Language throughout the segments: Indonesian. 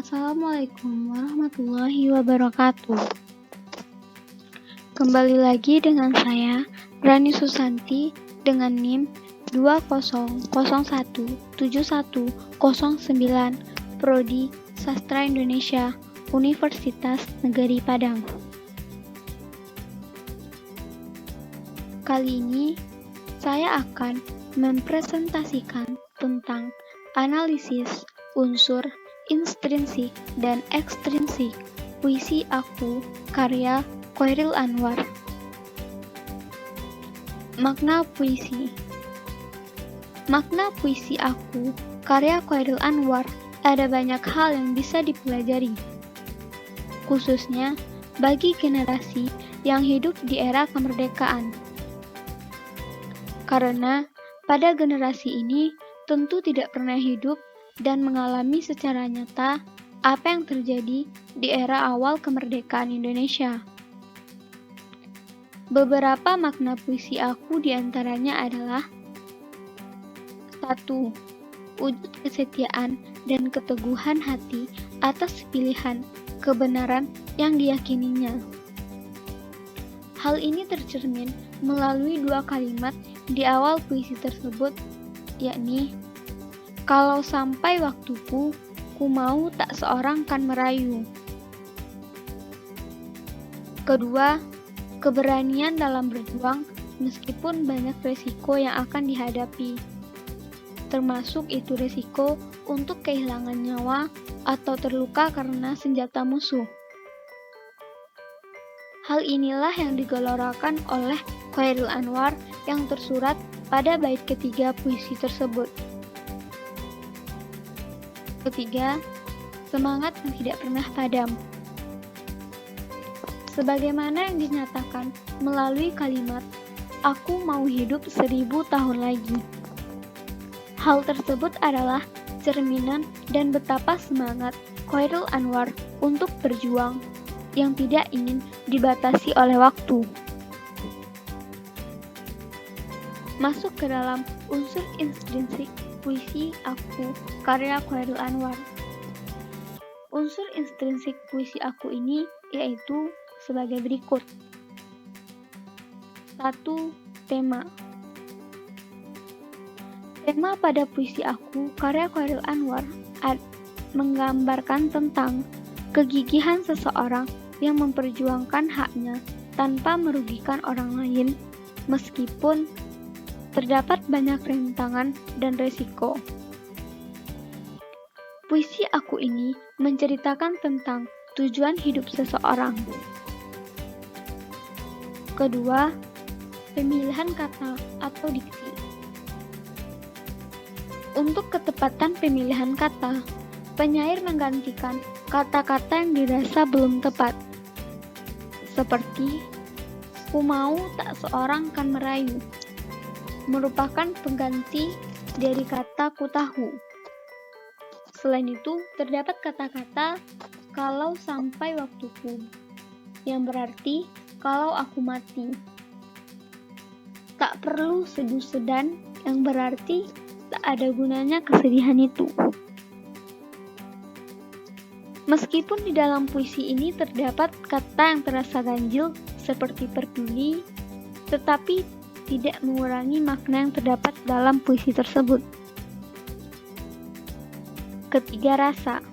Assalamualaikum warahmatullahi wabarakatuh. Kembali lagi dengan saya, Rani Susanti, dengan NIM 20017109, Prodi Sastra Indonesia, Universitas Negeri Padang. Kali ini, saya akan mempresentasikan tentang analisis unsur intrinsik dan ekstrinsik puisi aku karya Chairil Anwar. Makna puisi. Makna puisi aku karya Chairil Anwar ada banyak hal yang bisa dipelajari, khususnya bagi generasi yang hidup di era kemerdekaan. Karena pada generasi ini tentu tidak pernah hidup dan mengalami secara nyata apa yang terjadi di era awal kemerdekaan Indonesia. Beberapa makna puisi aku diantaranya adalah 1. Wujud kesetiaan dan keteguhan hati atas pilihan kebenaran yang diyakininya. Hal ini tercermin melalui dua kalimat di awal puisi tersebut, yakni kalau sampai waktuku, ku mau tak seorang kan merayu. Kedua, keberanian dalam berjuang meskipun banyak resiko yang akan dihadapi, termasuk itu resiko untuk kehilangan nyawa atau terluka karena senjata musuh. Hal inilah yang digelorakan oleh Chairil Anwar yang tersurat pada bait ketiga puisi tersebut. Ketiga, semangat yang tidak pernah padam. Sebagaimana yang dinyatakan melalui kalimat, aku mau hidup 1000 tahun lagi. Hal tersebut adalah cerminan dan betapa semangat Chairil Anwar untuk berjuang yang tidak ingin dibatasi oleh waktu. Masuk ke dalam unsur intrinsik puisi aku karya Chairil Anwar. Unsur intrinsik puisi aku ini yaitu sebagai berikut. 1. Tema. Tema pada puisi aku karya Chairil Anwar menggambarkan tentang kegigihan seseorang yang memperjuangkan haknya tanpa merugikan orang lain meskipun terdapat banyak rintangan dan resiko. Puisi aku ini menceritakan tentang tujuan hidup seseorang. Kedua, pemilihan kata atau diksi. Untuk ketepatan pemilihan kata, penyair menggantikan kata-kata yang dirasa belum tepat, seperti ku mau tak seorang kan merayu, merupakan pengganti dari kata ku tahu. Selain itu, terdapat kata-kata kalau sampai waktuku, yang berarti kalau aku mati. Tak perlu seduh sedan, yang berarti tak ada gunanya kesedihan itu. Meskipun di dalam puisi ini terdapat kata yang terasa ganjil seperti peduli, tetapi tidak mengurangi makna yang terdapat dalam puisi tersebut. Ketiga, rasa.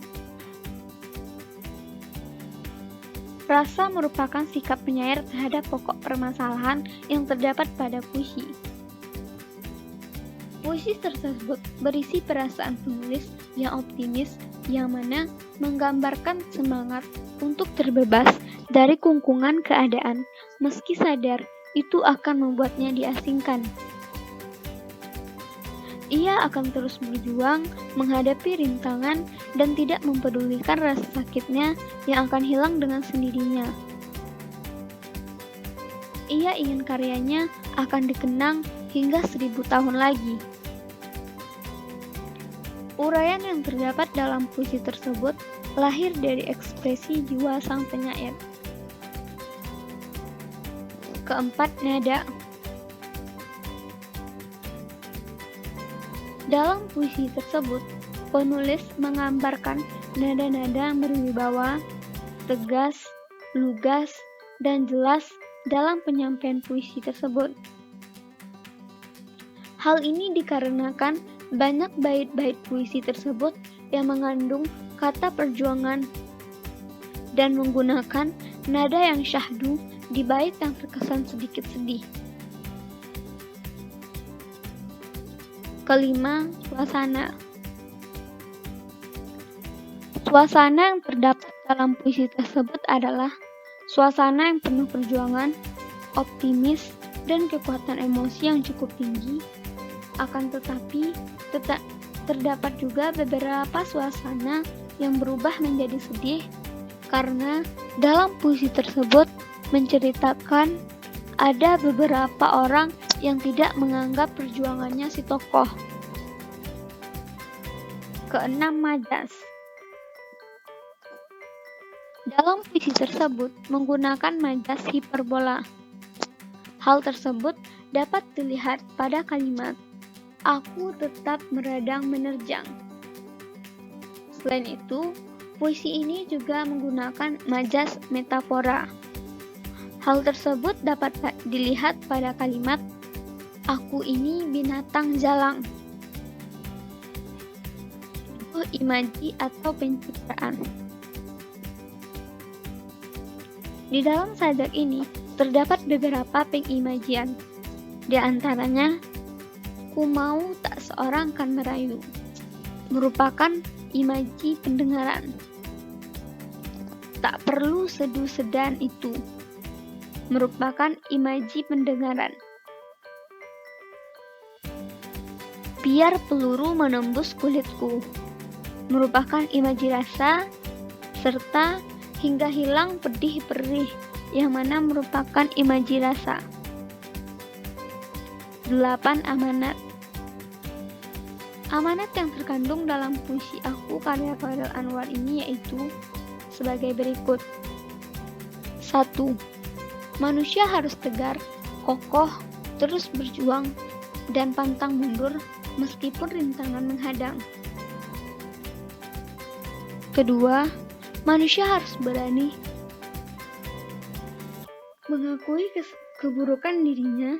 Rasa merupakan sikap penyair terhadap pokok permasalahan yang terdapat pada puisi. Puisi tersebut berisi perasaan penulis yang optimis, yang mana menggambarkan semangat untuk terbebas dari kungkungan keadaan, meski sadar itu akan membuatnya diasingkan. Ia akan terus berjuang menghadapi rintangan dan tidak mempedulikan rasa sakitnya yang akan hilang dengan sendirinya. Ia ingin karyanya akan dikenang hingga 1000 tahun lagi. Uraian yang terdapat dalam puisi tersebut lahir dari ekspresi jiwa sang penyair. Keempat, nada. Dalam puisi tersebut, penulis menggambarkan nada-nada yang berwibawa, tegas, lugas, dan jelas dalam penyampaian puisi tersebut. Hal ini dikarenakan banyak bait-bait puisi tersebut yang mengandung kata perjuangan dan menggunakan nada yang syahdu di bait yang terkesan sedikit sedih. Kelima, suasana. Suasana yang terdapat dalam puisi tersebut adalah suasana yang penuh perjuangan, optimis, dan kekuatan emosi yang cukup tinggi. Akan tetapi, terdapat juga beberapa suasana yang berubah menjadi sedih karena dalam puisi tersebut menceritakan ada beberapa orang yang tidak menganggap perjuangannya si tokoh. Keenam, majas. Dalam puisi tersebut menggunakan majas hiperbola. Hal tersebut dapat dilihat pada kalimat "Aku tetap meradang menerjang". Selain itu, puisi ini juga menggunakan majas metafora. Hal tersebut dapat dilihat pada kalimat "Aku ini binatang jalang". Itu imaji atau pencitraan. Di dalam sajak ini terdapat beberapa pengimajian. Di antaranya, "Ku mau tak seorang kan merayu", merupakan imaji pendengaran. "Tak perlu sedu sedan itu", merupakan imaji pendengaran. "Biar peluru menembus kulitku", merupakan imaji rasa, serta "hingga hilang pedih perih", yang mana merupakan imaji rasa. 8. Amanat. Amanat yang terkandung dalam puisi Aku karya Chairil Anwar ini yaitu sebagai berikut. 1. Manusia harus tegar, kokoh, terus berjuang, dan pantang mundur meskipun rintangan menghadang. Kedua, manusia harus berani mengakui keburukan dirinya,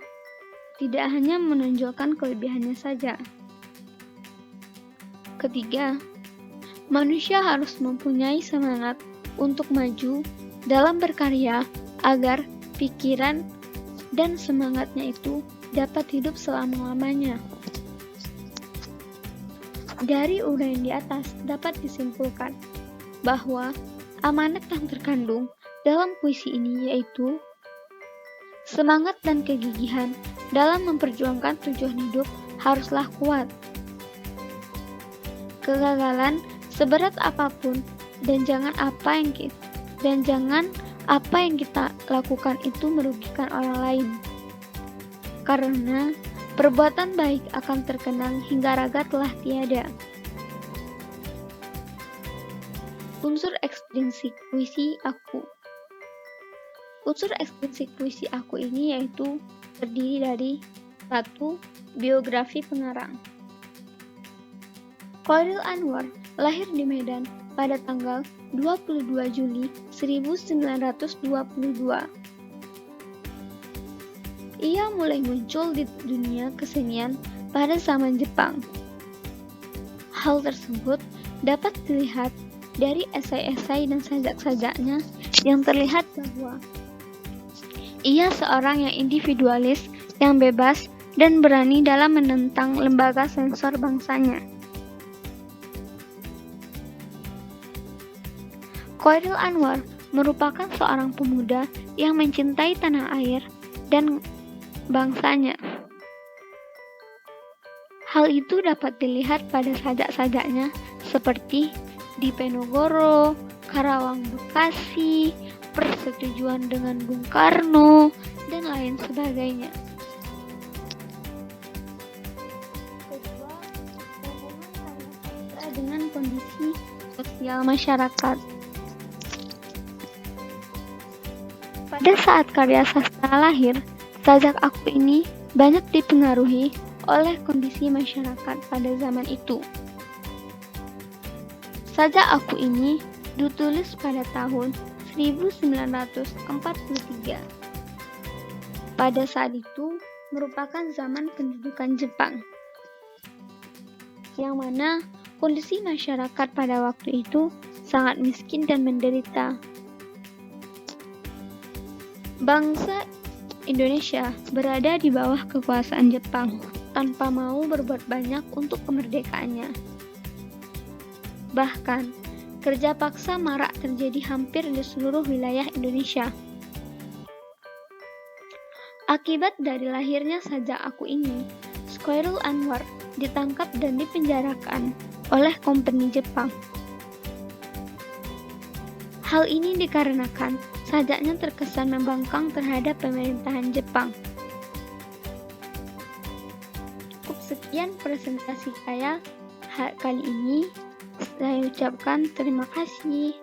tidak hanya menonjolkan kelebihannya saja. Ketiga, manusia harus mempunyai semangat untuk maju dalam berkarya agar pikiran dan semangatnya itu dapat hidup selama-lamanya. Dari uraian di atas dapat disimpulkan bahwa amanat yang terkandung dalam puisi ini yaitu semangat dan kegigihan dalam memperjuangkan tujuan hidup haruslah kuat. Kegagalan seberat apapun dan jangan apa yang kita lakukan itu merugikan orang lain. Karena perbuatan baik akan terkenang hingga raga telah tiada. Unsur ekstrinsik puisi Aku. Unsur ekstrinsik puisi Aku ini yaitu terdiri dari 1. Biografi pengarang. Chairil Anwar lahir di Medan pada tanggal 22 Juli 1922. Ia mulai muncul di dunia kesenian pada zaman Jepang. Hal tersebut dapat dilihat dari esai-esai dan sajak-sajaknya yang terlihat bahwa ia seorang yang individualis, yang bebas, dan berani dalam menentang lembaga sensor bangsanya. Chairil Anwar merupakan seorang pemuda yang mencintai tanah air dan bangsanya. Hal itu dapat dilihat pada sajak-sajaknya seperti Diponegoro, Karawang Bekasi, Persetujuan dengan Bung Karno, dan lain sebagainya. Kedua, hubungan karya sastra dengan kondisi sosial masyarakat. Pada saat karya sastra lahir, sajak Aku ini banyak dipengaruhi oleh kondisi masyarakat pada zaman itu. Sajak Aku ini ditulis pada tahun 1943. Pada saat itu merupakan zaman pendudukan Jepang, yang mana kondisi masyarakat pada waktu itu sangat miskin dan menderita. Bangsa Indonesia berada di bawah kekuasaan Jepang tanpa mau berbuat banyak untuk kemerdekaannya. Bahkan, kerja paksa marak terjadi hampir di seluruh wilayah Indonesia. Akibat dari lahirnya Sajak Aku ini, Chairul Anwar ditangkap dan dipenjarakan oleh kompeni Jepang. Hal ini dikarenakan sajaknya terkesan membangkang terhadap pemerintahan Jepang. Cukup sekian presentasi saya kali ini. Saya ucapkan terima kasih.